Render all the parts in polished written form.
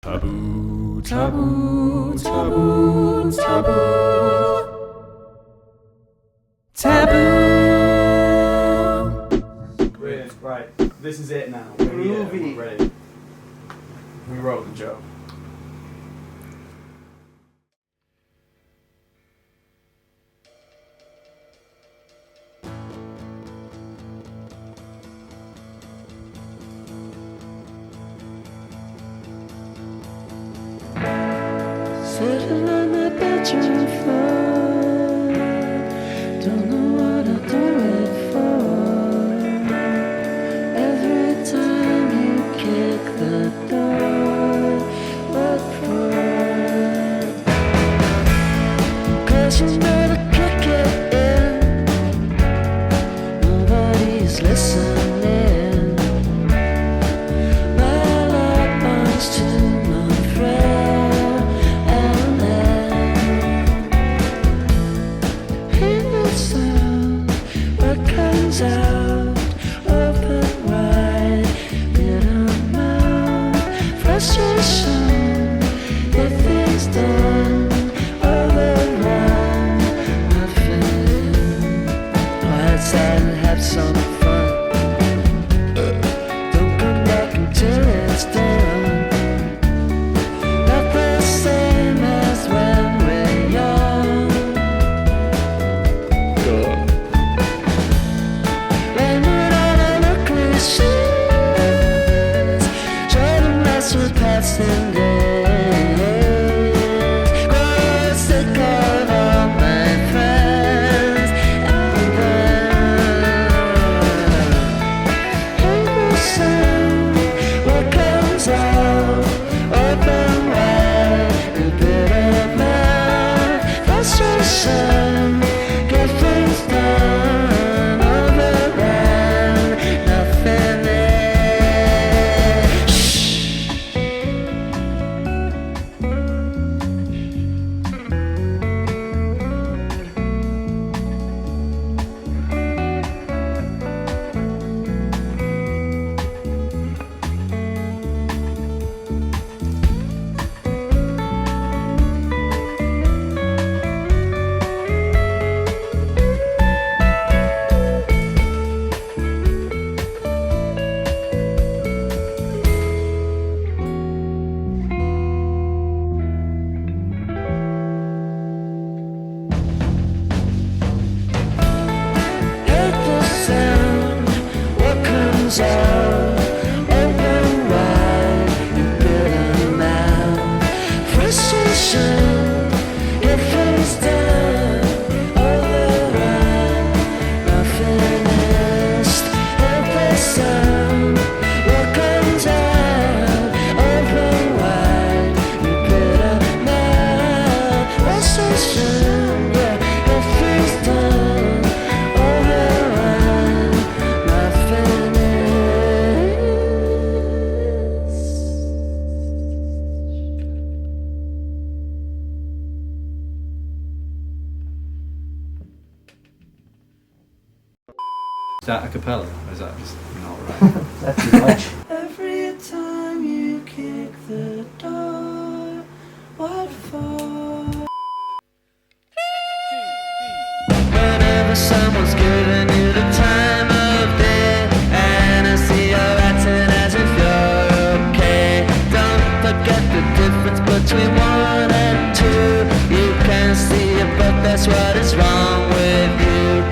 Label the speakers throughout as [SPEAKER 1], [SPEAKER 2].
[SPEAKER 1] Taboo, taboo, taboo, taboo. Taboo.
[SPEAKER 2] Brilliant. Right, this is it now. We're here, we're ready. We roll the Joe.
[SPEAKER 3] Sitting on my bedroom floor, don't know what I'll do it for. Every time you kick the door, what for? 'Cause you know to kick it in, nobody's listening. My love belongs to my friend. Out, open wide, bitter mouth, frustration, get things done, overrun, nothing, outside and have some fun, don't come back until it's done, not the same as when we're young. Passing days, grow sick of all my friends, and then hear the sound, what comes out, open wide, a bitter mouth, frustration, get things done, overrun, nothing out, open wide, you bitter mouth, frustration, get things done, overrun, nothing finished, hit the sound, what comes out, open wide, you bitter mouth, frustration, yeah, get things done, overrun, nothing.
[SPEAKER 1] Is that a cappella or is that just not right?
[SPEAKER 4] That's too much.
[SPEAKER 3] Every time you kick the door, what for? Whenever someone's giving you the time of day, and I see you're acting as if you're okay, don't forget the difference between 1 and 2. You can see it, but that's what is wrong with you.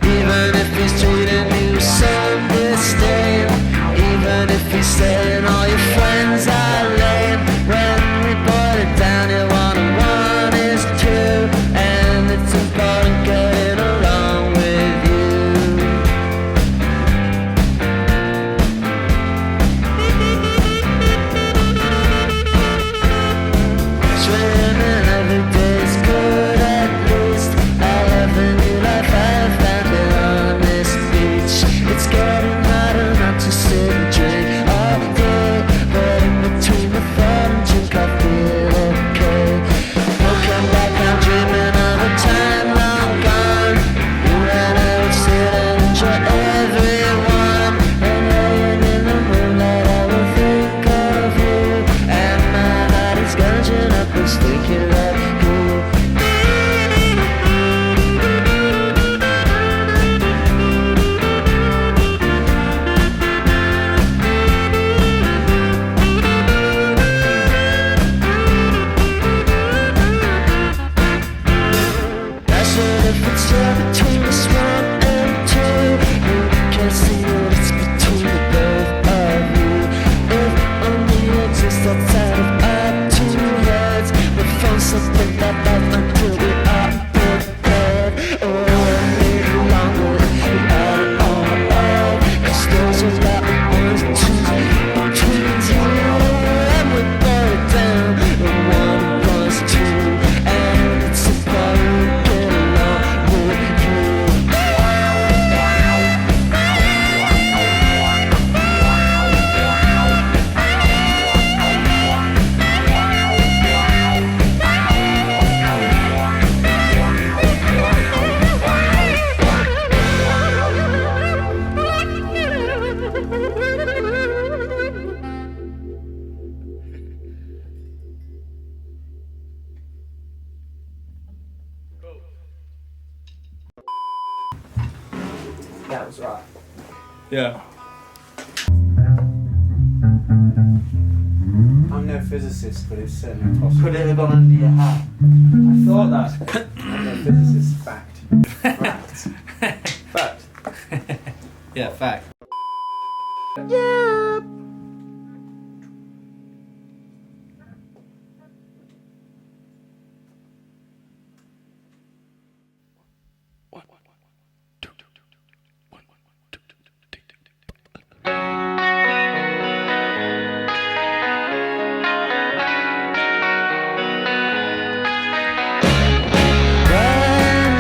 [SPEAKER 3] Even if he's treating you so disdain, even if he's saying all your friends are lame, when we boil it down, you wanna 1 is 2, and it's important getting along with you. Swimming every day's good at least. outside of our two heads. We found something that life until we are prepared. Oh, a little longer if we are all out. 'Cause there's a lot of ones and twos between zero and we burn it down. The one plus two, and it's about to get along with you.
[SPEAKER 2] That was right.
[SPEAKER 1] Yeah.
[SPEAKER 2] I'm no physicist, but it's certainly possible.
[SPEAKER 3] Could it have gone under your hat?
[SPEAKER 2] I thought that. I'm no physicist. Fact. Fact. Fact.
[SPEAKER 1] Yeah, fact.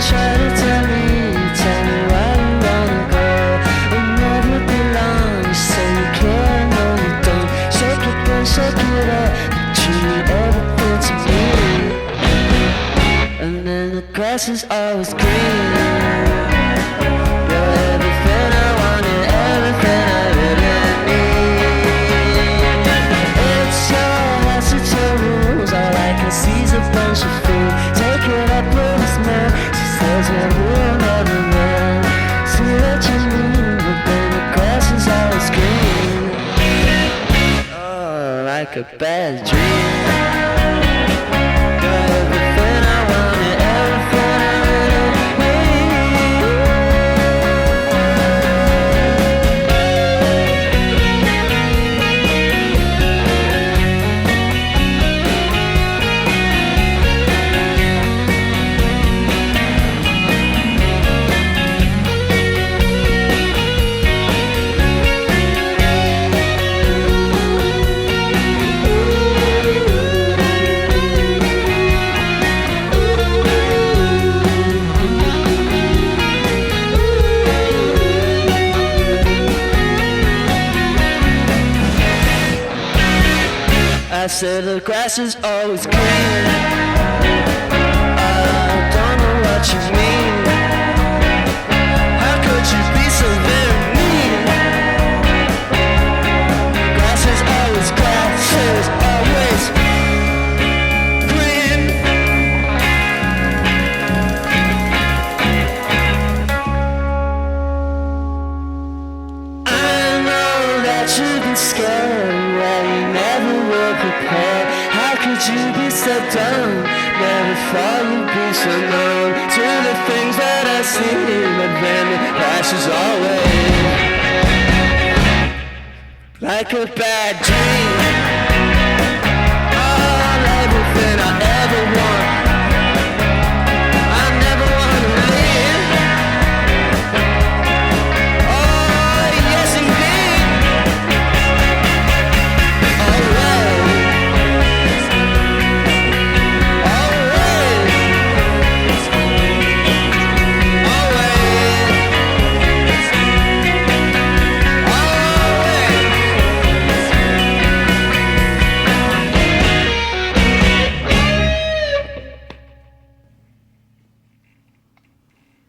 [SPEAKER 3] Try to tell me where you wanna go. We'll never be long, you say you care, no you don't. Shake it down, shake it up, but you everything to me. And then the grass is always green. You're everything I wanted, everything I really need. It's your house, it's your rules, all I can see is a bunch of food. Take it up with a smile. Says that we'll never learn. See what you mean, but then the grass is always green. Oh, like a bad dream. You're everything I wanted, everything I really I said the grass is always green. I don't know what you mean. How could you be so very mean? Grass is always green. I know that you've been scared. Well, you never were prepared. How could you be so dumb? Never thought you'd be so numb to the things that I see. But then it crashes always like a bad dream. All everything I ever want, I never want to leave. Oh, yes indeed.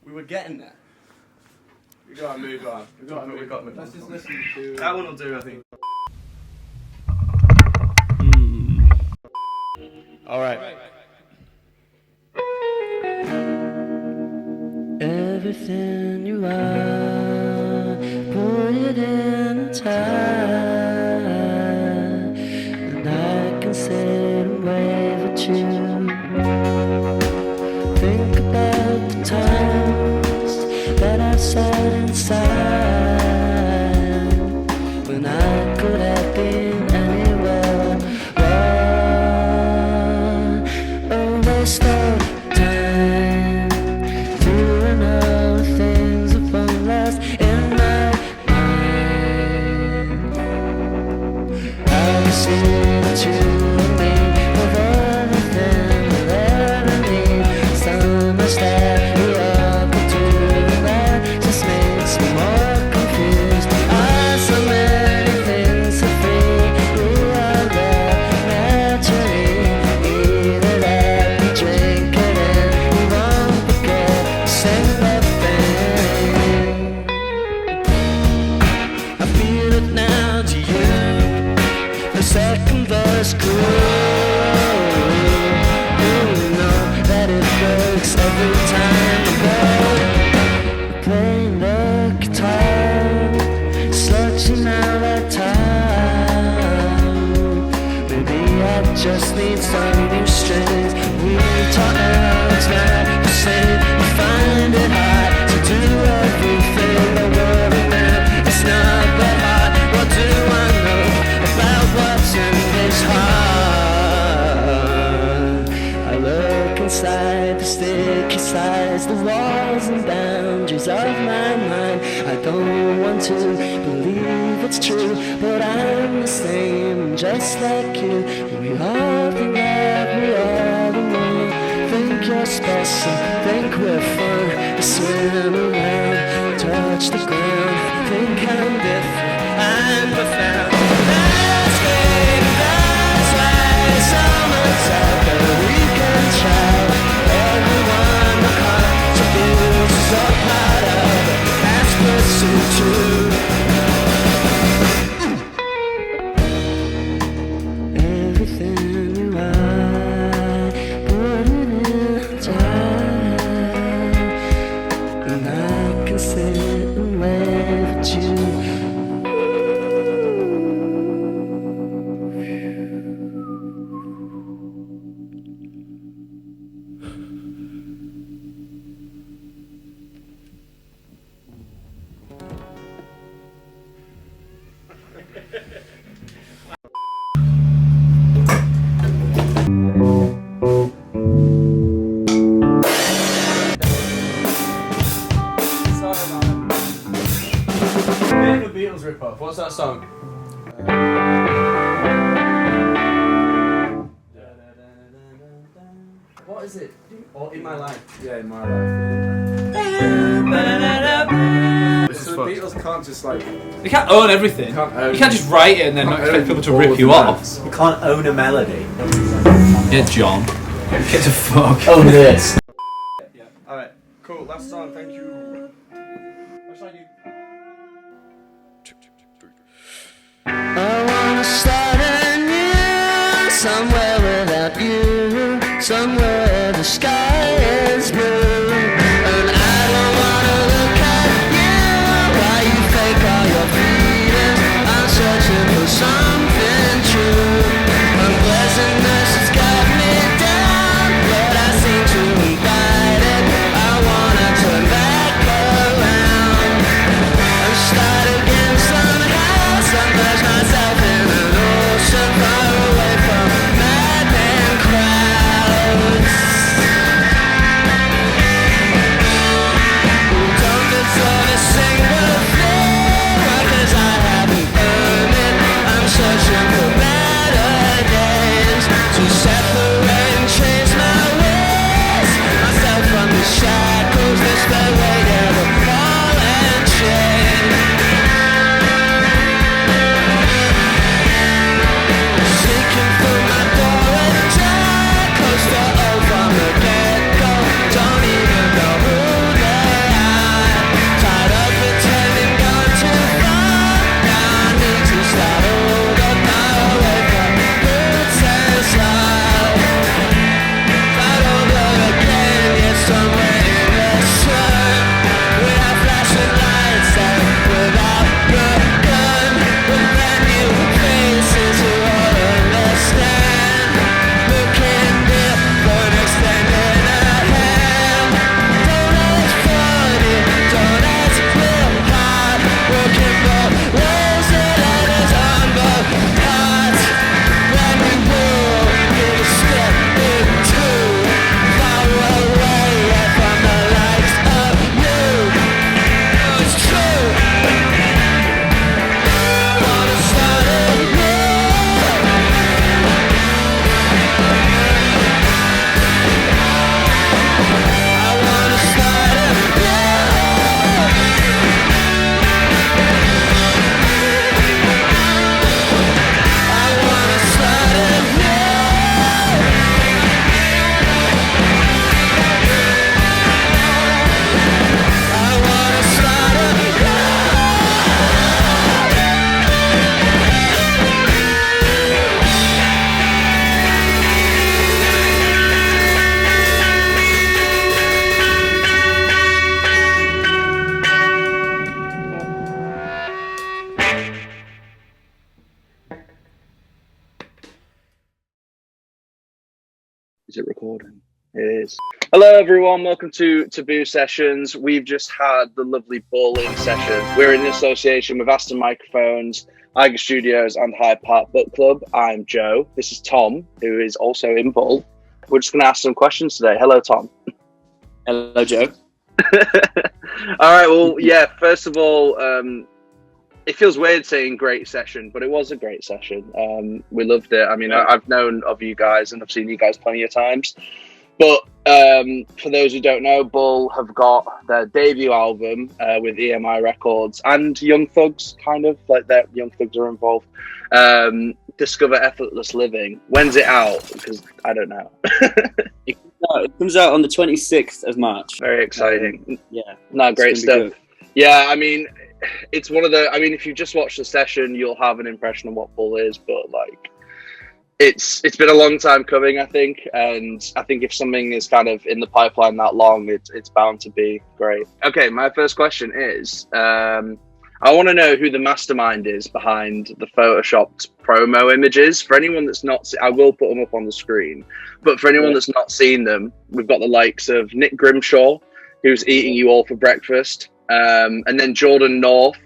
[SPEAKER 1] We were getting there.
[SPEAKER 2] We gotta move on. We gotta move on. Let's just listen to.
[SPEAKER 1] That one will do, I think. All right.
[SPEAKER 3] Everything you are, put it in a tie, and I can sit and wave at you. Think about the times that I've sat inside, when I could have been anywhere. does cool. You know that it works every time we're playing the guitar, searching out our time. Maybe I just need some new strings. We talk out now, you say you find it hard to do everything the world around. It's not that hard. What do I know about what's in this heart? I look inside the sticky sides, the walls and boundaries of my mind. I don't want to believe it's true, but I'm the same, just like you. We all think that we are the one. Think you're special, think we're fun. We swim around, touch the ground. Think I'm different, I'm profound. That's great, that's why someone's out there we can try. Everyone will contribute, so part of it. That's pursuit too. Everything you are, put it inside, and I can sit and wave at you.
[SPEAKER 2] Sorry about it. Bit of a Beatles rip-off. What's that song? What is it? Oh, In My Life.
[SPEAKER 4] Yeah, in my life. So the Beatles can't just like.
[SPEAKER 1] You can't own everything. You can't just write it and then not expect people to rip you off.
[SPEAKER 5] You can't own a melody.
[SPEAKER 1] Yeah, John. Get the fuck.
[SPEAKER 5] Own this.
[SPEAKER 2] Yeah. Alright. Cool. Last song. Thank you. What should I do?
[SPEAKER 3] I wanna start anew, somewhere without you, somewhere the sky is blue. And I don't wanna look at you while you fake all your feelings. I'm searching for something true. Unpleasantness has got me down, but I seem to invite it. I wanna turn back around and start again somehow. Submerge myself in an ocean far away from madman crowds.
[SPEAKER 5] Is it recording? It is. Hello, everyone. Welcome to Taboo Sessions. We've just had the lovely bowling session. We're in association with Aston Microphones, Iger Studios, and Hyde Park Book Club. I'm Joe. This is Tom, who is also in Bull. We're just going to ask some questions today. Hello, Tom.
[SPEAKER 6] Hello, Joe.
[SPEAKER 5] All right. Well, yeah. First of all, it feels weird saying great session, but it was a great session. We loved it. I mean, I've known of you guys and I've seen you guys plenty of times. But for those who don't know, Bull have got their debut album with EMI Records and Young Thugs, kind of like that. Young Thugs are involved. Discover Effortless Living. When's it out? Because I don't know.
[SPEAKER 6] It comes out on the 26th of March.
[SPEAKER 5] Very exciting.
[SPEAKER 6] Yeah.
[SPEAKER 5] No, great stuff. Yeah, I mean, it's one of the. I mean, if you just watch the session, you'll have an impression of what Bull is, but like. It's been a long time coming, I think, and I think if something is kind of in the pipeline that long, it's bound to be great. Okay, my first question is, I want to know who the mastermind is behind the photoshopped promo images. For anyone that's not, I will put them up on the screen, but for anyone that's not seen them, we've got the likes of Nick Grimshaw, who's eating you all for breakfast, and then Jordan North,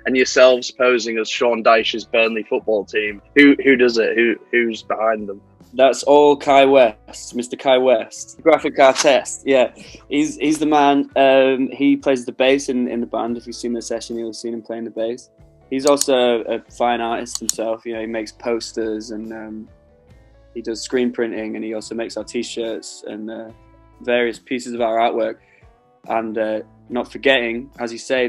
[SPEAKER 5] and yourselves posing as Sean Dyche's Burnley football team. Who does it? Who's behind them?
[SPEAKER 6] That's all Kai West, Mr. Kai West. Graphic artist, yeah. He's the man. He plays the bass in the band. If you've seen the session, you'll have seen him playing the bass. He's also a fine artist himself. You know, he makes posters and he does screen printing, and he also makes our t-shirts and various pieces of our artwork. And not forgetting, as you say,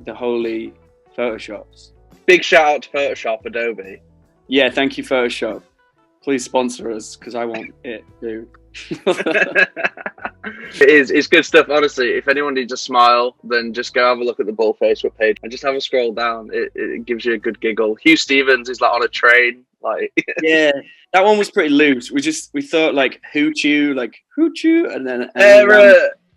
[SPEAKER 6] the holy Photoshops.
[SPEAKER 5] Big shout out to Photoshop, Adobe.
[SPEAKER 6] Yeah, thank you, Photoshop. Please sponsor us, because I want it too.
[SPEAKER 5] It's good stuff, honestly. If anyone needs a smile, then just go have a look at the Bull Facebook page and just have a scroll down. It gives you a good giggle. Hugh Stevens is like on a train. Like
[SPEAKER 6] yeah, that one was pretty loose. We thought like hoochoo, and then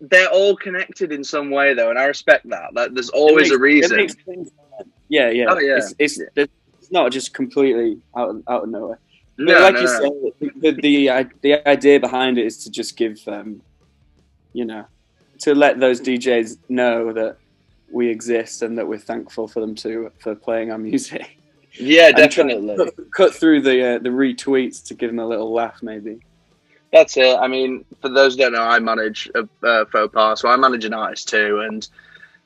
[SPEAKER 5] they're all connected in some way though, and I respect that. Like, there's always a reason.
[SPEAKER 6] Yeah.
[SPEAKER 5] Oh, yeah.
[SPEAKER 6] It's not just completely out of nowhere. But
[SPEAKER 5] No,
[SPEAKER 6] you said, the idea behind it is to just give, to let those DJs know that we exist and that we're thankful for them for playing our music.
[SPEAKER 5] Yeah, definitely.
[SPEAKER 6] Cut through the retweets to give them a little laugh, maybe.
[SPEAKER 5] That's it. I mean, for those who don't know, I manage a faux pas, so I manage an artist too, and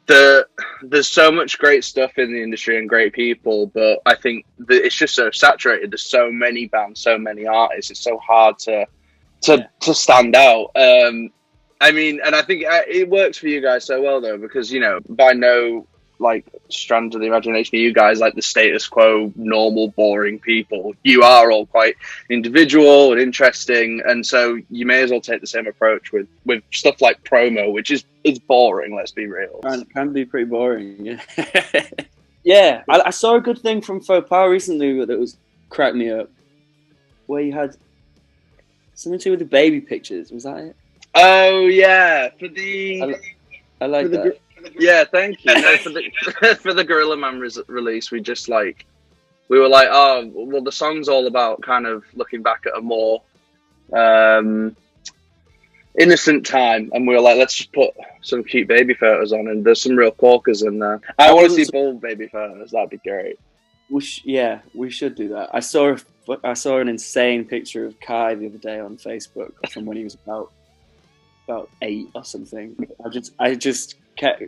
[SPEAKER 5] there's so much great stuff in the industry and great people, but I think that it's just so saturated. There's so many bands, so many artists. It's so hard to stand out. I mean, and I think it works for you guys so well though, because by no like strands of the imagination of you guys, like the status quo, normal, boring people. You are all quite individual and interesting, and so you may as well take the same approach with stuff like promo, which is boring. Let's be real.
[SPEAKER 6] Can be pretty boring. Yeah. Yeah. I saw a good thing from Faux Pas recently that was cracked me up, where you had something to do with the baby pictures. Was that it?
[SPEAKER 5] Oh yeah,
[SPEAKER 6] I like that.
[SPEAKER 5] Yeah, thank you. No, for the Gorilla Man release, we were like, oh, well, the song's all about kind of looking back at a more innocent time, and we were like, let's just put some cute baby photos on, and there's some real corkers in there. I want to see bold baby photos. That'd be great.
[SPEAKER 6] We should do that. I saw an insane picture of Kai the other day on Facebook from when he was about 8 or something. I just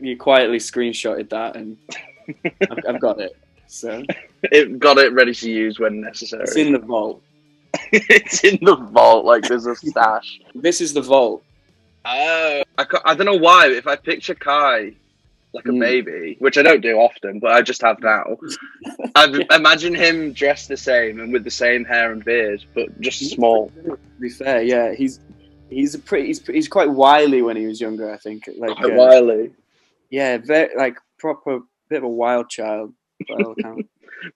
[SPEAKER 6] you quietly screenshotted that, and I've got it. So
[SPEAKER 5] got it ready to use when necessary.
[SPEAKER 6] It's in the vault.
[SPEAKER 5] It's in the vault, like there's a stash.
[SPEAKER 6] This is the vault.
[SPEAKER 5] Oh, I don't know why. If I picture Kai like a baby, which I don't do often, but I just have now, I imagine him dressed the same and with the same hair and beard, but just small.
[SPEAKER 6] To be fair, yeah, he's quite wily when he was younger. I think
[SPEAKER 5] Quite wily.
[SPEAKER 6] Yeah, very proper bit of a wild child by all accounts.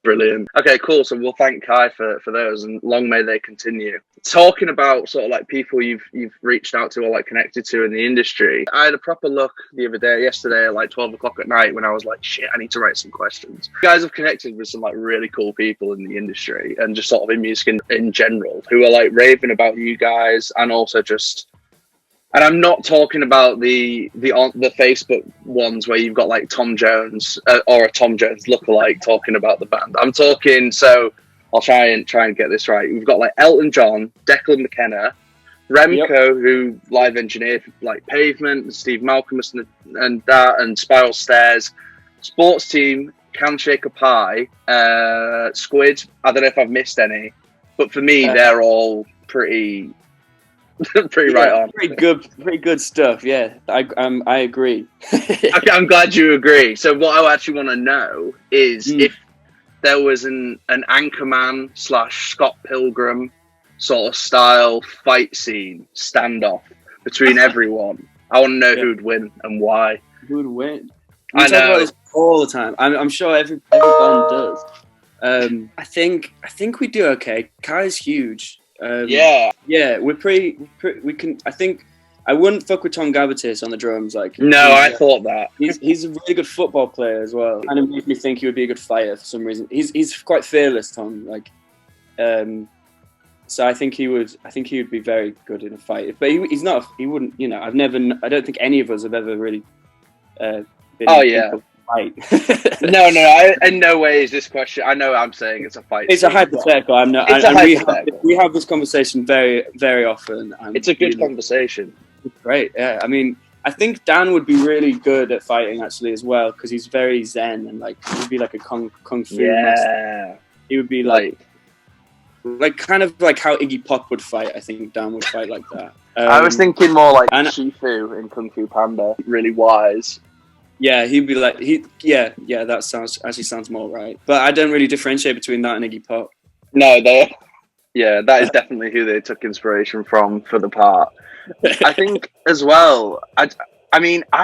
[SPEAKER 5] Brilliant. Okay, cool. So we'll thank Kai for those, and long may they continue. Talking about sort of like people you've reached out to or like connected to in the industry, I had a proper look yesterday at like 12 o'clock at night when I was like, shit, I need to write some questions. You guys have connected with some like really cool people in the industry and just sort of in music in general who are like raving about you guys, and also just. And I'm not talking about the Facebook ones where you've got like Tom Jones or a Tom Jones lookalike talking about the band. I'm talking, so I'll try and get this right. We've got like Elton John, Declan McKenna, Remco, who live engineered like Pavement, Steve Malcolmus and Spiral Stairs, Sports Team, Can Shake a Pie, Squid. I don't know if I've missed any, but for me, they're all pretty right on. Pretty good stuff. Yeah, I agree. I'm glad you agree. So what I actually want to know is if there was an Anchorman / Scott Pilgrim sort of style fight scene standoff between everyone. I want to know who'd win and why.
[SPEAKER 6] Who would win? I talk about this all the time. I'm sure every band does. I think we do okay. Kai's huge. Yeah, we're pretty. We can. I think I wouldn't fuck with Tom Gavatis on the drums. Like,
[SPEAKER 5] no, I thought that
[SPEAKER 6] he's a really good football player as well, and it made me think he would be a good fighter for some reason. He's quite fearless, Tom. Like, so I think he would be very good in a fight. But he's not. He wouldn't. You know, I don't think any of us have ever really. Been fight.
[SPEAKER 5] No, in no way is this question. I know I'm saying it's a fight.
[SPEAKER 6] It's a hypothetical. I'm not. We have this conversation very, very often.
[SPEAKER 5] It's a good conversation.
[SPEAKER 6] It's great. Yeah, I mean, I think Dan would be really good at fighting actually as well because he's very zen and like he'd be like a kung fu master. He would be like kind of like how Iggy Pop would fight. I think Dan would fight like that.
[SPEAKER 5] I was thinking more like Shifu in Kung Fu Panda. Really wise.
[SPEAKER 6] Yeah, he'd be like that sounds more right. But I don't really differentiate between that and Iggy Pop.
[SPEAKER 5] No, that is definitely who they took inspiration from for the part. I think as well. I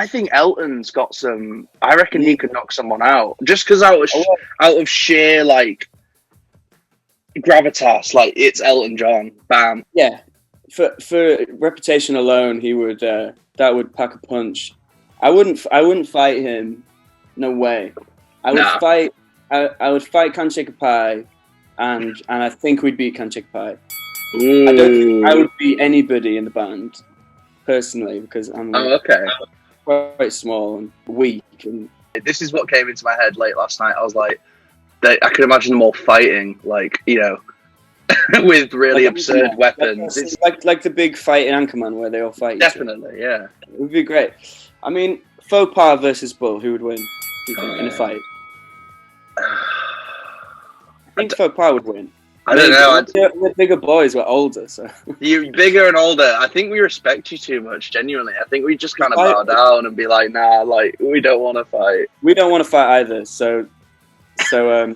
[SPEAKER 5] think Elton's got some. I reckon he could knock someone out just because out of sheer like gravitas. Like it's Elton John. Bam.
[SPEAKER 6] Yeah, for reputation alone, he would. That would pack a punch. I wouldn't fight him. No way. I would fight Can Shake a Pie, and I think we'd beat Can Shake a Pie. I don't think I would beat anybody in the band personally because I'm quite small and weak. And
[SPEAKER 5] this is what came into my head late last night. I was like, I could imagine them all fighting, like with really absurd weapons.
[SPEAKER 6] It's like the big fight in Anchorman where they all fight.
[SPEAKER 5] Definitely, yeah.
[SPEAKER 6] It would be great. I mean, Faux Pas versus Bull, who would win in a fight? I think Faux Pas would win.
[SPEAKER 5] I don't know.
[SPEAKER 6] We're bigger boys, we're older, so.
[SPEAKER 5] You're bigger and older. I think we respect you too much, genuinely. I think we just kind of bow down and be like, nah, like, we don't want to fight.
[SPEAKER 6] We don't want to fight either, so we're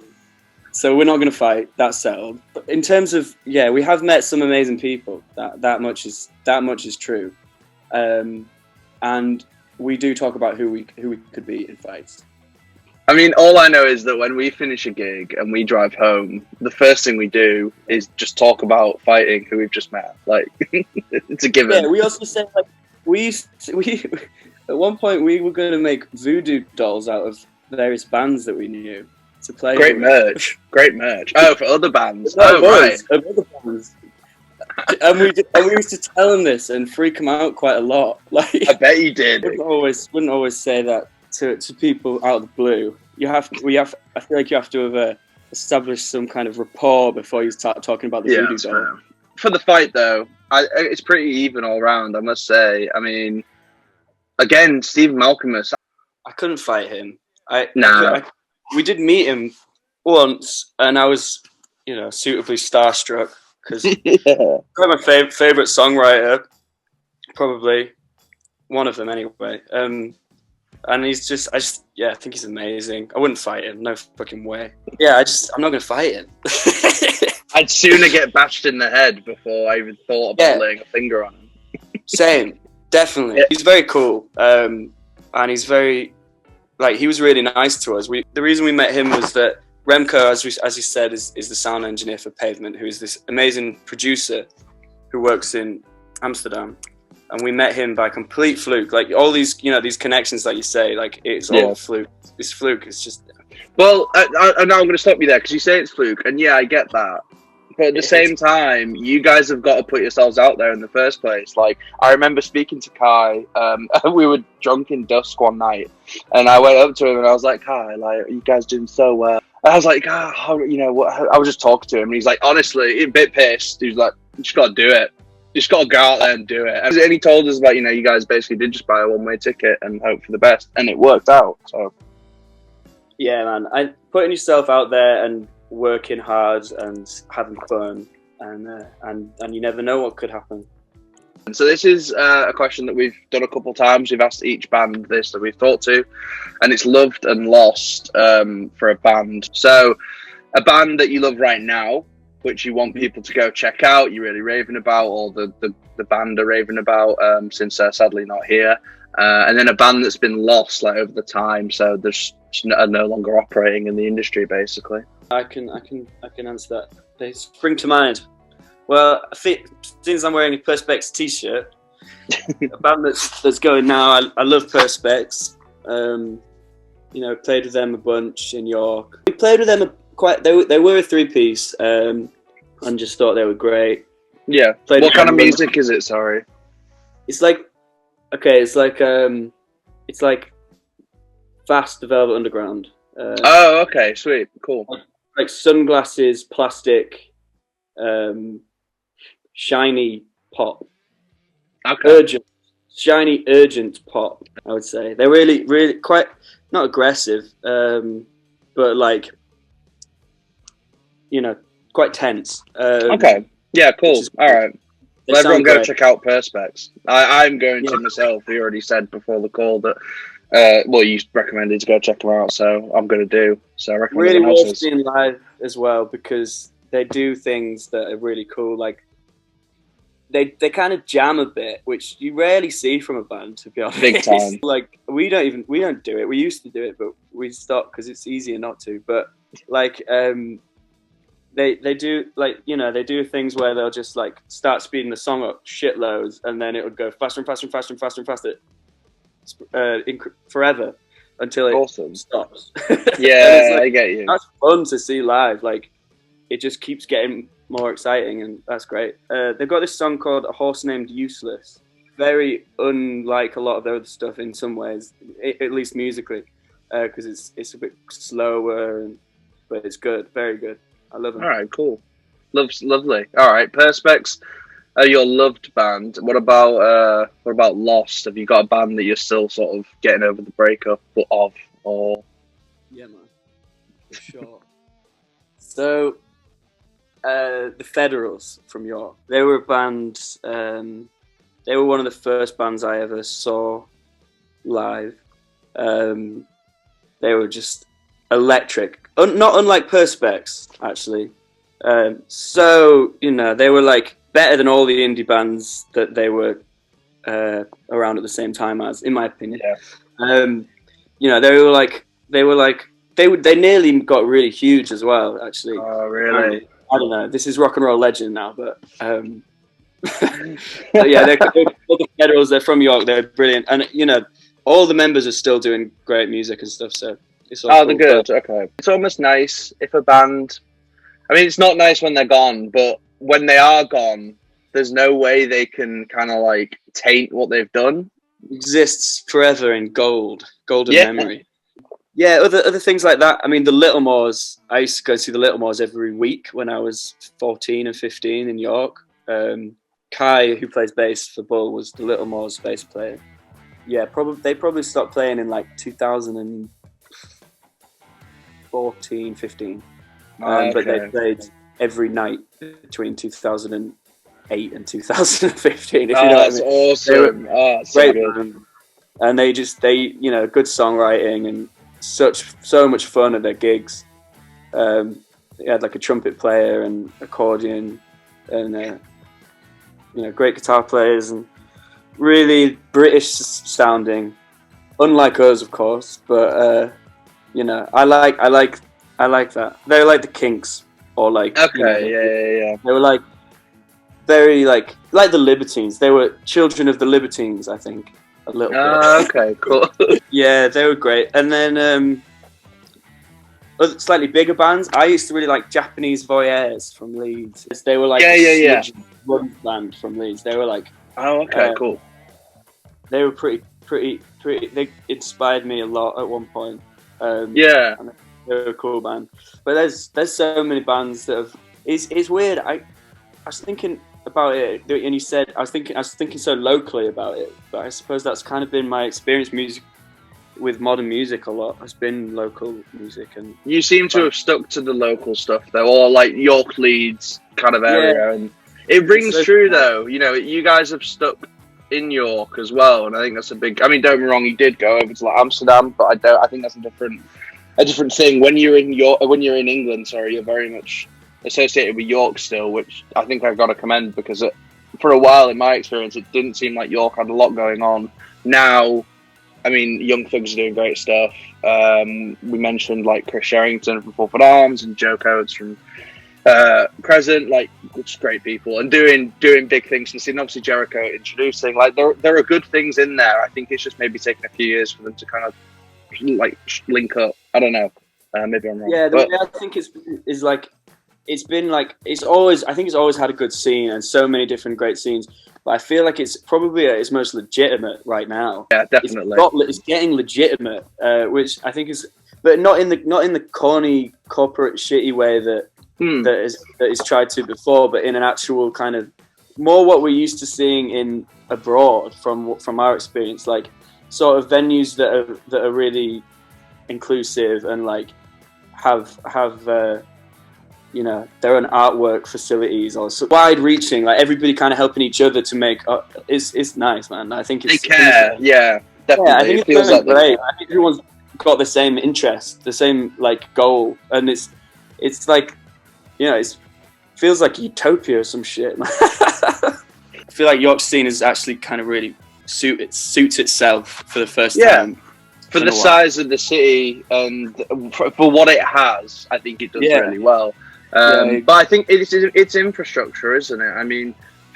[SPEAKER 6] not going to fight. That's settled. But in terms of, we have met some amazing people. That much is true. And we do talk about who we could beat in fights.
[SPEAKER 5] I mean, all I know is that when we finish a gig and we drive home, the first thing we do is just talk about fighting who we've just met. Like, it's a given.
[SPEAKER 6] Yeah, we also said like we at one point we were going to make voodoo dolls out of various bands that we knew to play.
[SPEAKER 5] Great merch. Oh, for other bands. Right.
[SPEAKER 6] Of other bands. And we used to tell them this and freak them out quite a lot. Like,
[SPEAKER 5] I bet you did.
[SPEAKER 6] Wouldn't always say that to people out of the blue. I feel like you have to have established some kind of rapport before you start talking about the voodoo doll.
[SPEAKER 5] For the fight, though, it's pretty even all round, I must say. I mean, again, Steve Malcolmus.
[SPEAKER 6] I couldn't fight him. We did meet him once, and I was, suitably starstruck because my favorite songwriter, probably one of them anyway. And he's I think he's amazing. I wouldn't fight him, no fucking way. Yeah, I'm not gonna fight him.
[SPEAKER 5] I'd sooner get bashed in the head before I even thought about laying a finger on him.
[SPEAKER 6] Same, definitely. Yeah. He's very cool, and he's very, he was really nice to us. The reason we met him was that Remco, as you said, is the sound engineer for Pavement, who is this amazing producer who works in Amsterdam. And we met him by complete fluke. Like all these, these connections that you say, like it's all fluke. It's fluke. It's just.
[SPEAKER 5] Well, now I'm going to stop you there because you say it's fluke, and yeah, I get that. But at the same time, you guys have got to put yourselves out there in the first place. Like, I remember speaking to Kai. We were drunk in dusk one night, and I went up to him and I was like, Kai, like, you guys doing so well. I was like, I was just talking to him, and he's like, honestly, he's a bit pissed. He was like, you just got to do it. You just got to go out there and do it. And he told us about, you guys basically did just buy a one-way ticket and hope for the best, and it worked out. So,
[SPEAKER 6] yeah, man, putting yourself out there and working hard and having fun, and you never know what could happen.
[SPEAKER 5] So this is a question that we've done a couple of times. We've asked each band this that we've talked to, and it's loved and lost for a band. So a band that you love right now, which you want people to go check out, you're really raving about, or the band are raving about, since they're sadly not here. And then a band that's been lost like over the time, so they're no longer operating in the industry, basically.
[SPEAKER 6] I can answer that. They spring to mind. Well, since I'm wearing a Perspex t-shirt, a band that's going now. I love Perspex. Played with them a bunch in York. We played with them They were a three-piece, and just thought they were great.
[SPEAKER 5] Yeah. What kind of music is it? Sorry.
[SPEAKER 6] It's like fast Velvet Underground.
[SPEAKER 5] Okay, sweet, cool.
[SPEAKER 6] Like sunglasses, plastic, shiny pop.
[SPEAKER 5] Okay.
[SPEAKER 6] Urgent pop. I would say they're really, really quite not aggressive, but like quite tense.
[SPEAKER 5] Okay. Yeah. Cool. All right. Well, everyone go check out Perspex. I'm going to myself. We already said before the call that. You recommended to go check them out, so I'm going to do. So I recommend
[SPEAKER 6] really worth seeing live as well, because they do things that are really cool. Like they kind of jam a bit, which you rarely see from a band, to be honest.
[SPEAKER 5] Big time.
[SPEAKER 6] Like we don't do it. We used to do it, but we stopped because it's easier not to. But like they do, like, they do things where they'll just like start speeding the song up shitloads, and then it would go faster and faster and faster and faster and faster. Forever until it stops.
[SPEAKER 5] Yeah, I get you.
[SPEAKER 6] That's fun to see live. Like, it just keeps getting more exciting, and that's great. They've got this song called "A Horse Named Useless." Very unlike a lot of their other stuff in some ways, at least musically, because it's a bit slower, but it's good, very good. I love them.
[SPEAKER 5] All right, cool. Lovely. All right, Perspex. Your loved band. What about Lost? Have you got a band that you're still sort of getting over the breakup of? Or
[SPEAKER 6] yeah, man, for sure. So, the Federals from York. They were a band. They were one of the first bands I ever saw live. They were just electric. Not unlike Perspex, actually. So they were like better than all the indie bands that they were around at the same time as, in my opinion.
[SPEAKER 5] Yeah.
[SPEAKER 6] They nearly got really huge as well, actually.
[SPEAKER 5] Oh, really?
[SPEAKER 6] I don't know. This is rock and roll legend now, but but yeah, they're the Federals. They're from York. They're brilliant, and all the members are still doing great music and stuff. So it's all cool.
[SPEAKER 5] They're good. Okay, it's almost nice if a band. I mean, it's not nice when they're gone, but when they are gone, there's no way they can kind of like taint what they've done.
[SPEAKER 6] Exists forever in golden memory. Yeah, other things like that. I mean, the Littlemores. I used to go see the Littlemores every week when I was 14 and 15 in York. Kai, who plays bass for Bull, was the Littlemores bass player. Yeah, they probably stopped playing in like 2014, 15. But they played every night between 2008 and 2015. If you know what I mean.
[SPEAKER 5] Awesome! That's great, so good.
[SPEAKER 6] And they good songwriting and so much fun at their gigs. They had like a trumpet player and accordion, and great guitar players, and really British sounding, unlike us, of course. But I I like that. They were like the Kinks, or like
[SPEAKER 5] Okay,
[SPEAKER 6] They were like very like the Libertines. They were children of the Libertines, I think, a little bit.
[SPEAKER 5] Okay, cool.
[SPEAKER 6] Yeah, they were great. And then other slightly bigger bands. I used to really like Japanese Voyeurs from Leeds. They were like one band from Leeds. They were like
[SPEAKER 5] Cool.
[SPEAKER 6] They were pretty. They inspired me a lot at one point. And they were a cool band. But there's so many bands that have. It's weird. I was thinking about it, and you said I was thinking so locally about it. But I suppose that's kind of been my experience with modern music a lot. Has been local music, and
[SPEAKER 5] you seem to have stuck to the local stuff though, or like York, Leeds kind of area, and it rings true though. You know, you guys have stuck in York as well, and I think that's a big. I mean, don't get me wrong, you did go over to like Amsterdam, but I think that's a different thing. When you're in in England, sorry, you're very much associated with York still, which I think I've got to commend, because for a while in my experience, it didn't seem like York had a lot going on. Now, I mean, Young Thugs are doing great stuff. We mentioned like Chris Sherrington from Forfeit Arms and Joe Coates from Crescent, like just great people and doing big things. And seeing obviously Jericho introducing, like there are good things in there. I think it's just maybe taking a few years for them to kind of like link up. I don't know. Maybe I'm wrong.
[SPEAKER 6] Yeah, I think it's been like it's always had a good scene and so many different great scenes. But I feel like it's probably at its most legitimate right now.
[SPEAKER 5] Yeah, definitely.
[SPEAKER 6] It's getting legitimate, which I think is, but not in the corny corporate shitty way that is tried to before, but in an actual kind of more what we're used to seeing in abroad from our experience, like sort of venues that are really inclusive and like have you know, their own artwork facilities or so wide-reaching, like everybody kind of helping each other to make. It's nice, man. I think it's.
[SPEAKER 5] They care, yeah, definitely.
[SPEAKER 6] Yeah, I think it feels like great. I think everyone's got the same interest, the same like goal, and it's like, you know, it feels like utopia or some shit. I feel like York scene is actually kind of really suits itself for the first time.
[SPEAKER 5] For the size of the city and for what it has, I think it does really well. But I think it's infrastructure, isn't it? I mean,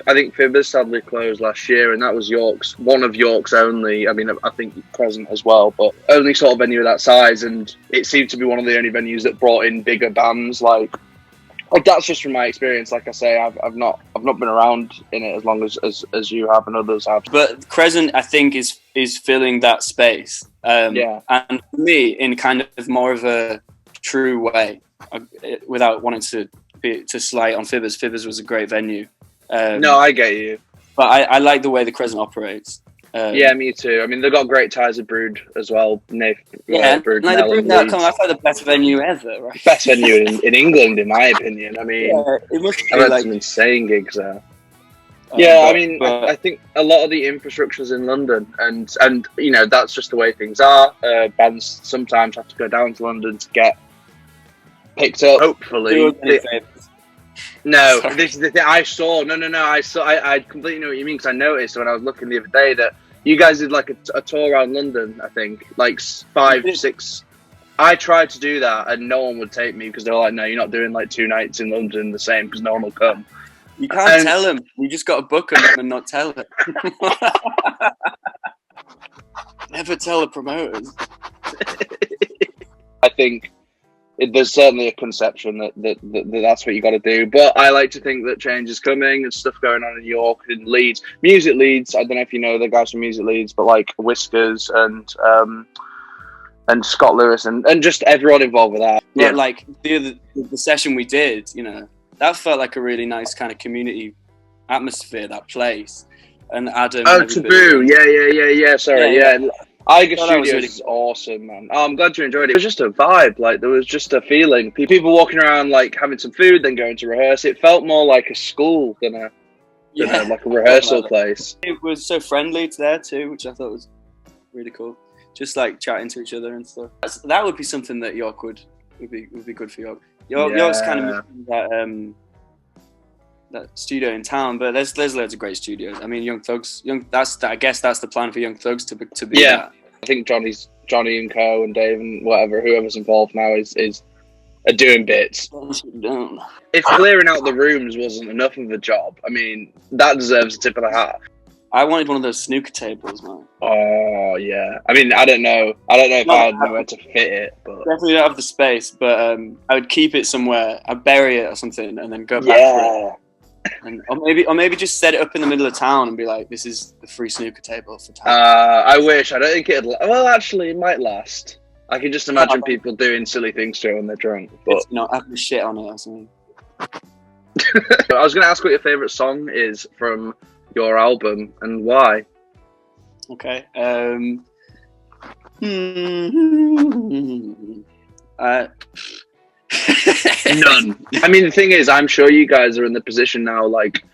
[SPEAKER 5] I think Fibbers sadly closed last year, and that was one of York's only. I mean, I think Crescent as well, but only sort of venue of that size, and it seemed to be one of the only venues that brought in bigger bands. Like that's just from my experience. Like I say, I've not been around in it as long as you have and others have.
[SPEAKER 6] But Crescent, I think, is filling that space. And for me, in kind of more of a true way, without wanting to slight on Fibbers. Fibbers was a great venue.
[SPEAKER 5] No, I get you.
[SPEAKER 6] But I like the way the Crescent operates.
[SPEAKER 5] Yeah, me too. I mean, they've got great ties with Brood as well.
[SPEAKER 6] Brood, like the Brood, that's like the best venue ever, right?
[SPEAKER 5] Best venue in England, in my opinion. I mean,
[SPEAKER 6] it must be
[SPEAKER 5] I've had some insane gigs there. I think a lot of the infrastructure's in London, and you know, that's just the way things are. Bands sometimes have to go down to London to get picked up. Hopefully, no. Sorry. This is the thing I saw. No. I completely know what you mean, because I noticed when I was looking the other day that you guys did like a tour around London. I think like 5, 6. I tried to do that, and no one would take me because they were like, "No, you're not doing like 2 nights in London the same, because no one will come."
[SPEAKER 6] You can't tell them. You just got to book them and not tell them. Never tell the promoters.
[SPEAKER 5] I think there's certainly a conception that's what you got to do. But I like to think that change is coming. There's stuff going on in York and Leeds. Music Leeds, I don't know if you know the guys from Music Leeds, but like Whiskers and Scott Lewis and just everyone involved with that.
[SPEAKER 6] Yeah, like the session we did, you know, that felt like a really nice kind of community atmosphere, that place. And Adam.
[SPEAKER 5] Oh, Taboo. Yeah. Sorry, yeah. Iger Studios
[SPEAKER 6] really
[SPEAKER 5] is awesome, man. Oh, I'm glad you enjoyed it. It was just a vibe. Like, there was just a feeling. People walking around, like, having some food, then going to rehearse. It felt more like a school than a rehearsal place.
[SPEAKER 6] It was so friendly there, too, which I thought was really cool. Just, like, chatting to each other and stuff. That would be something that York would be good for York. York's kind of missing that studio in town, but there's loads of great studios. I mean, Young Thugs. I guess that's the plan for Young Thugs to be. Yeah,
[SPEAKER 5] that. I think Johnny and Co and Dave and whoever's involved now is are doing bits.
[SPEAKER 6] Don't.
[SPEAKER 5] If clearing out the rooms wasn't enough of a job, I mean, that deserves a tip of the hat.
[SPEAKER 6] I wanted one of those snooker tables, man.
[SPEAKER 5] Oh yeah. I mean, I don't know if I had nowhere to fit it, but
[SPEAKER 6] Definitely don't have the space, but I would keep it somewhere. I'd bury it or something, and then go back for it. Or maybe just set it up in the middle of town and be like, "This is the free snooker table for town."
[SPEAKER 5] I wish. I don't think it'd. Well, actually, it might last. I can just imagine people doing silly things to it when they're drunk. But
[SPEAKER 6] It's not having shit on it or something.
[SPEAKER 5] I was going to ask what your favorite song is from your album and why.
[SPEAKER 6] Okay.
[SPEAKER 5] None. I mean, the thing is, I'm sure you guys are in the position now, like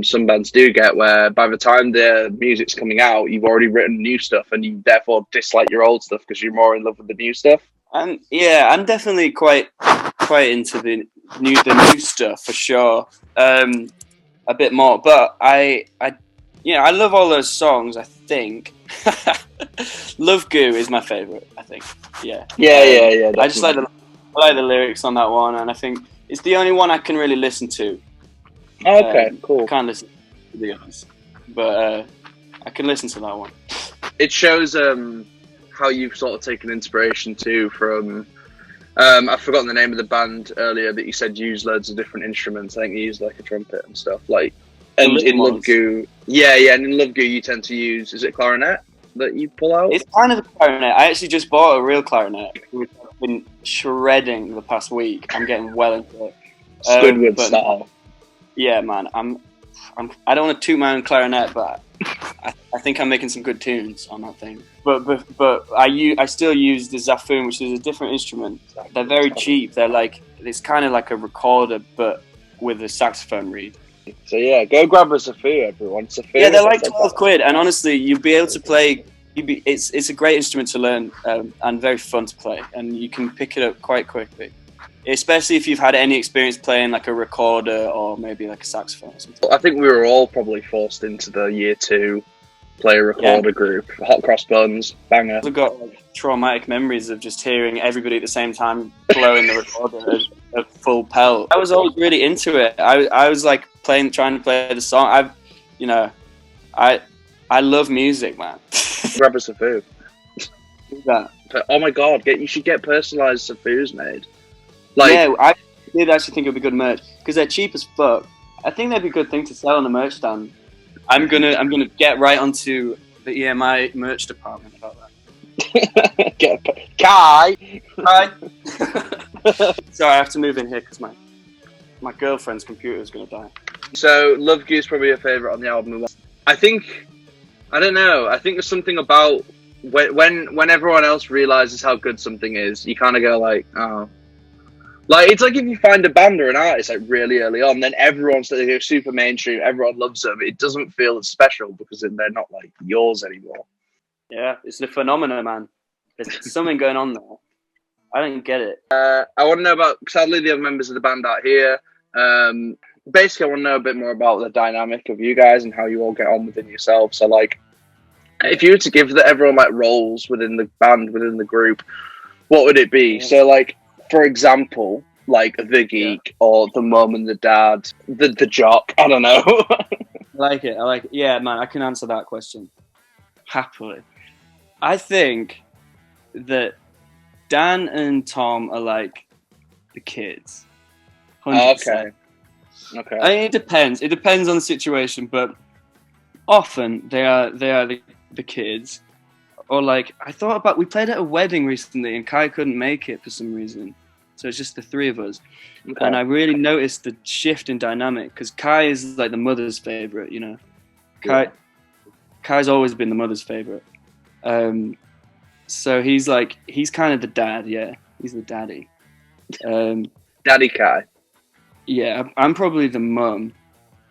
[SPEAKER 5] some bands do get, where by the time their music's coming out, you've already written new stuff, and you therefore dislike your old stuff because you're more in love with the new stuff.
[SPEAKER 6] I'm definitely quite into the new stuff for sure. A bit more, but I love all those songs. I think Love Goo is my favorite. I think, yeah.
[SPEAKER 5] Definitely.
[SPEAKER 6] I just like the lyrics on that one, and I think it's the only one I can really listen to.
[SPEAKER 5] Okay, cool.
[SPEAKER 6] I can't listen, to be honest, but I can listen to that one.
[SPEAKER 5] It shows how you've sort of taken inspiration too from. I've forgotten the name of the band earlier that you said used loads of different instruments. I think you used like a trumpet and stuff. Like, and in Love Goo, and in Love Goo you tend to use, is it clarinet that you pull out?
[SPEAKER 6] It's kind of a clarinet. I actually just bought a real clarinet, which I've been shredding the past week. I'm getting well into it.
[SPEAKER 5] Squidward style.
[SPEAKER 6] Yeah, man. I don't want to toot my own clarinet, but I think I'm making some good tunes on that thing. But I still use the Zaffoon, which is a different instrument. They're very cheap. They're like, it's kind of like a recorder, but with a saxophone reed.
[SPEAKER 5] So yeah, go grab a Zaffoon, everyone. Zaffoon,
[SPEAKER 6] yeah, they're like 12 quid, and honestly, you'll be able to play. It's a great instrument to learn and very fun to play, and you can pick it up quite quickly. Especially if you've had any experience playing like a recorder or maybe like a saxophone or something.
[SPEAKER 5] I think we were all probably forced into the year 2 player recorder group. Hot Cross Buns, banger.
[SPEAKER 6] I've got like, traumatic memories of just hearing everybody at the same time blowing the recorder at full pelt. I was always really into it. I was like trying to play the song. I love music, man.
[SPEAKER 5] Grab a Zaffoon.
[SPEAKER 6] Do that.
[SPEAKER 5] Oh my god, you should get personalised Zaffoons made. Like,
[SPEAKER 6] yeah, I did actually think it would be good merch because they're cheap as fuck. I think they'd be a good thing to sell on a merch stand. I'm gonna get right onto the EMI merch department about that.
[SPEAKER 5] Kai.
[SPEAKER 6] Sorry, I have to move in here because my girlfriend's computer is gonna die.
[SPEAKER 5] So Love Goo is probably your favourite on the album. I don't know. I think there's something about when everyone else realises how good something is, you kind of go like, oh. Like, it's like if you find a band or an artist like really early on, then everyone's super mainstream, everyone loves them. It doesn't feel as special because they're not like yours anymore.
[SPEAKER 6] Yeah, it's the phenomenon, man. There's something going on there. I don't get it.
[SPEAKER 5] I want to know about, sadly, the other members of the band out here. Basically, I want to know a bit more about the dynamic of you guys and how you all get on within yourselves. So, like, if you were to give everyone like roles within the band, within the group, what would it be? Yeah. So, like, for example, like the geek or the mum and the dad, the jock. I don't know.
[SPEAKER 6] I like it. Yeah, man, I can answer that question happily. I think that Dan and Tom are like the kids. 100%.
[SPEAKER 5] Okay.
[SPEAKER 6] I mean, it depends. It depends on the situation, but often they are the kids. Or like, we played at a wedding recently and Kai couldn't make it for some reason. So it's just the three of us. Okay. And I really noticed the shift in dynamic because Kai is like the mother's favorite, you know. Kai's always been the mother's favorite. So he's kind of the dad, yeah. He's the daddy.
[SPEAKER 5] Daddy Kai.
[SPEAKER 6] Yeah, I'm probably the mum.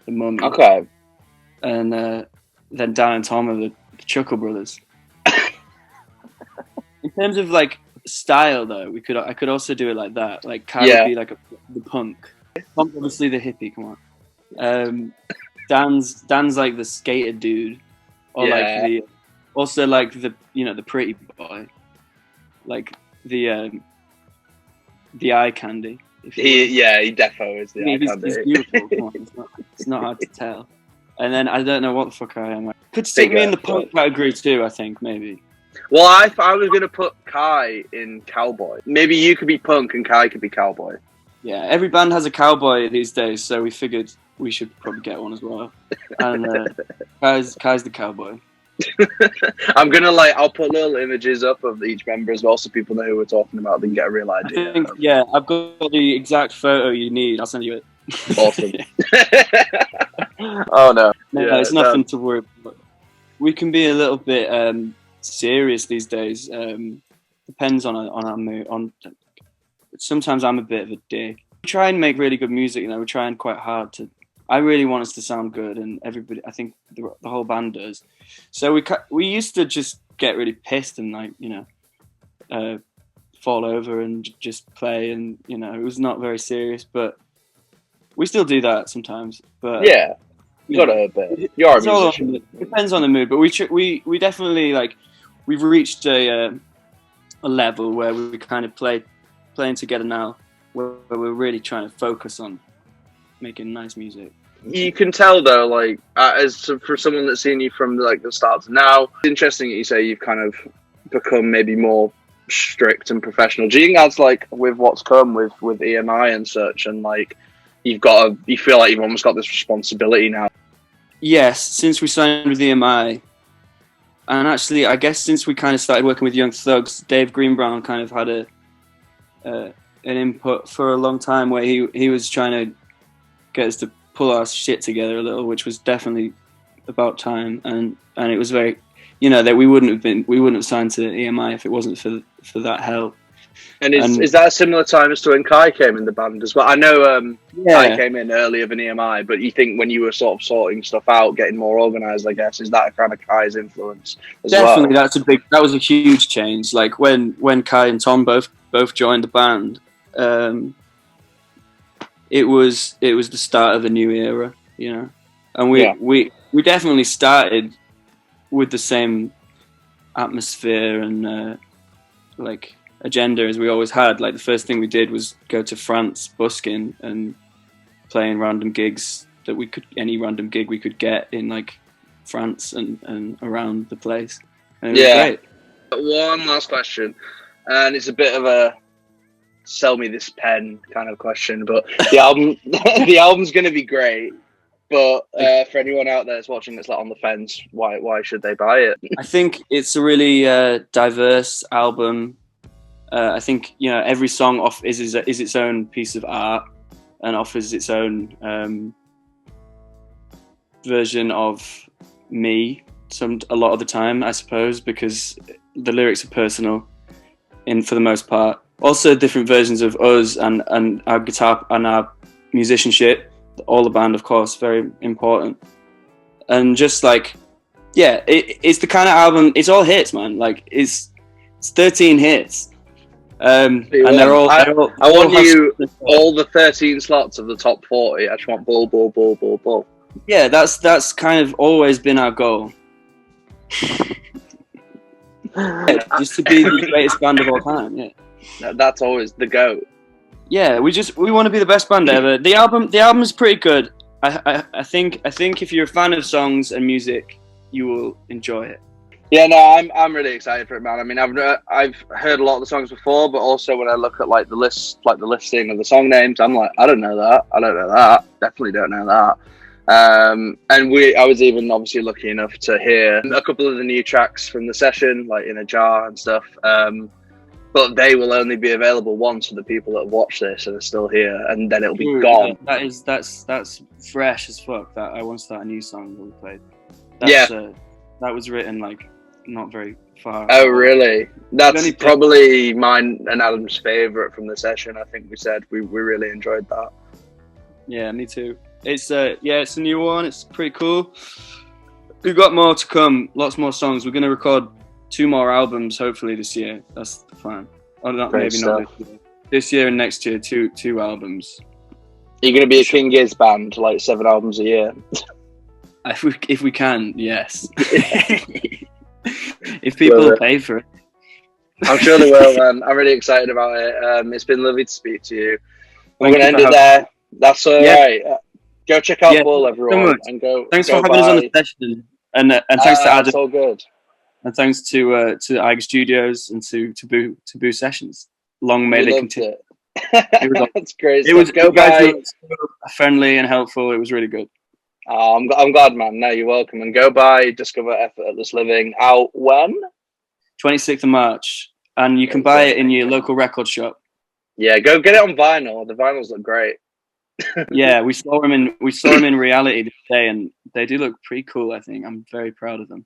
[SPEAKER 6] The mum.
[SPEAKER 5] Okay.
[SPEAKER 6] And then Dan and Tom are the Chuckle brothers. In terms of like style, though, I could also do it like that. Like Kai would be like the punk. Tom's obviously the hippie. Come on. Dan's like the skater dude, or like the pretty boy, like the the eye candy.
[SPEAKER 5] He defo is the eye candy.
[SPEAKER 6] He's beautiful. Come on, it's not hard to tell. And then I don't know what the fuck I am. Could stick me in the punk category too, I think, maybe.
[SPEAKER 5] Well, I was going to put Kai in cowboy. Maybe you could be punk and Kai could be cowboy.
[SPEAKER 6] Yeah, every band has a cowboy these days, so we figured we should probably get one as well. And Kai's the cowboy.
[SPEAKER 5] I'm going to I'll put little images up of each member as well so people know who we're talking about. They can get a real idea.
[SPEAKER 6] I've got the exact photo you need. I'll send you it.
[SPEAKER 5] Awesome. Oh no.
[SPEAKER 6] No, it's nothing to worry about. We can be a little bit serious these days. Depends on our mood. Sometimes I'm a bit of a dick. We try and make really good music. We're trying quite hard to. I really want us to sound good, and everybody. I think the whole band does. So we used to just get really pissed and fall over and just play, and it was not very serious, but we still do that sometimes. But
[SPEAKER 5] yeah. You got to bit. You are a musician.
[SPEAKER 6] It depends on the mood, but we definitely we've reached a level where we kind of playing together now, where we're really trying to focus on making nice music.
[SPEAKER 5] You can tell though, for someone that's seen you from the start to now, it's interesting that you say you've kind of become maybe more strict and professional. Do you think that's with what's come with EMI and such, and you feel like you've almost got this responsibility now?
[SPEAKER 6] Yes, since we signed with EMI, and actually, I guess since we kind of started working with Young Thugs, Dave Greenbrown kind of had an input for a long time where he was trying to get us to pull our shit together a little, which was definitely about time, and it was very, that we wouldn't have signed to EMI if it wasn't for that help.
[SPEAKER 5] And is that a similar time as to when Kai came in the band as well? I know Kai came in earlier than EMI, but you think when you were sort of sorting stuff out, getting more organised, I guess, is that kind of Kai's influence as
[SPEAKER 6] Definitely,
[SPEAKER 5] well?
[SPEAKER 6] that was a huge change. When Kai and Tom both joined the band, it was the start of a new era, and we definitely started with the same atmosphere and agenda as we always had. The first thing we did was go to France busking and playing random gigs any random gig we could get in France and around the place. And it was great.
[SPEAKER 5] One last question, and it's a bit of a sell me this pen kind of question, but the album's going to be great. But for anyone out there that's watching that's on the fence, why should they buy it?
[SPEAKER 6] I think it's a really diverse album. I think every song is its own piece of art and offers its own version of me. A lot of the time, I suppose, because the lyrics are personal, for the most part. Also, different versions of us and our guitar and our musicianship. All the band, of course, very important. And just it's the kind of album. It's all hits, man. It's 13 hits. And they're all. I
[SPEAKER 5] want all the 13 slots of the top 40. I just want bull, bull, bull, bull, bull.
[SPEAKER 6] Yeah, that's kind of always been our goal. Just to be the greatest band of all time. Yeah,
[SPEAKER 5] that's always the goat.
[SPEAKER 6] Yeah, we want to be the best band ever. The album is pretty good. I think if you're a fan of songs and music, you will enjoy it.
[SPEAKER 5] Yeah, no, I'm really excited for it, man. I mean, I've heard a lot of the songs before, but also when I look at the listing of the song names, I'm I don't know that. Definitely don't know that. And I was even obviously lucky enough to hear a couple of the new tracks from the session, In a Jar and stuff. But they will only be available once for the people that have watched this and are still here, and then it'll be gone.
[SPEAKER 6] That's fresh as fuck. That I want to start a new song that we played. That was written not very far.
[SPEAKER 5] Oh, really? That's probably mine and Adam's favourite from the session. I think we said we really enjoyed that.
[SPEAKER 6] Yeah, me too. It's it's a new one. It's pretty cool. We've got more to come. Lots more songs. We're gonna record 2 more albums hopefully this year. That's the plan. Or not this year. This year and next year, two albums.
[SPEAKER 5] Are you gonna be a King Giz band, 7 albums a year?
[SPEAKER 6] If we can, yes. If people pay for it.
[SPEAKER 5] I'm sure they will, man. I'm really excited about it. It's been lovely to speak to you. I'm
[SPEAKER 6] Thank
[SPEAKER 5] going to
[SPEAKER 6] you
[SPEAKER 5] end
[SPEAKER 6] for
[SPEAKER 5] it there. That's all right. Go check out
[SPEAKER 6] Yeah,
[SPEAKER 5] Bull,
[SPEAKER 6] thanks so
[SPEAKER 5] everyone,
[SPEAKER 6] much.
[SPEAKER 5] and go.
[SPEAKER 6] Thanks
[SPEAKER 5] go
[SPEAKER 6] for having us on the
[SPEAKER 5] buy-
[SPEAKER 6] session, and thanks to Adam,
[SPEAKER 5] It's all good.
[SPEAKER 6] and thanks to Ig Studios and to Taboo Sessions. Long may
[SPEAKER 5] We
[SPEAKER 6] they
[SPEAKER 5] loved
[SPEAKER 6] continue.
[SPEAKER 5] it. That's great.
[SPEAKER 6] It was
[SPEAKER 5] Go
[SPEAKER 6] you guys
[SPEAKER 5] buy.
[SPEAKER 6] were so friendly and helpful. It was really good.
[SPEAKER 5] Oh, I'm glad, man. No, you're welcome. And go buy Discover Effortless Living out when?
[SPEAKER 6] 26th of March, and you can buy it in your local record shop.
[SPEAKER 5] Yeah, go get it on vinyl. The vinyls look great.
[SPEAKER 6] Yeah, we saw them in reality today, and they do look pretty cool. I think I'm very proud of them.